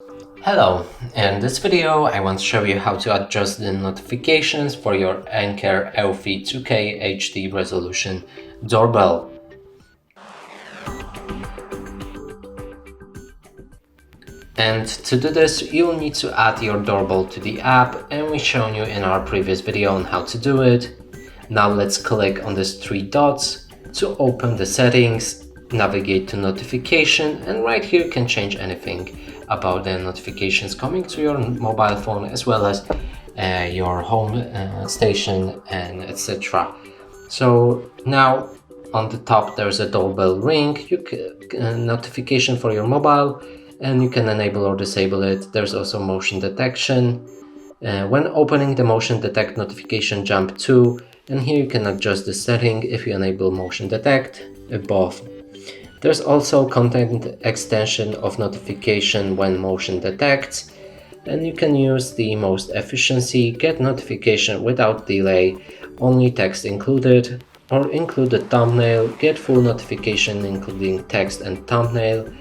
Hello, in this video I want to show you how to adjust the notifications for your Anker Eufy 2K HD resolution doorbell. And to do this, you'll need to add your doorbell to the app, and we've shown you in our previous video on how to do it. Now let's click on these three dots to open the settings, navigate to notification, and right here you can change anything about the notifications coming to your mobile phone, as well as your home station and etc. So now on the top there's a doorbell ring, notification for your mobile, and you can enable or disable it. There's also motion detection. When opening the motion detect notification, jump to, and here you can adjust the setting if you enable motion detect above. There's also content extension of notification when motion detects, and you can use the most efficiency, get notification without delay, only text included, or include a thumbnail, get full notification including text and thumbnail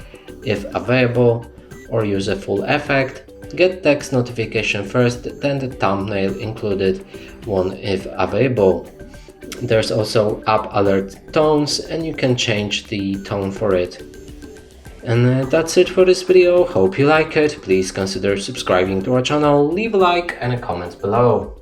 if available, or use a full effect, get text notification first, then the thumbnail included one if available. There's also app alert tones, and you can change the tone for it. And that's it for this video. Hope you like it. Please consider subscribing to our channel, leave a like and a comment below.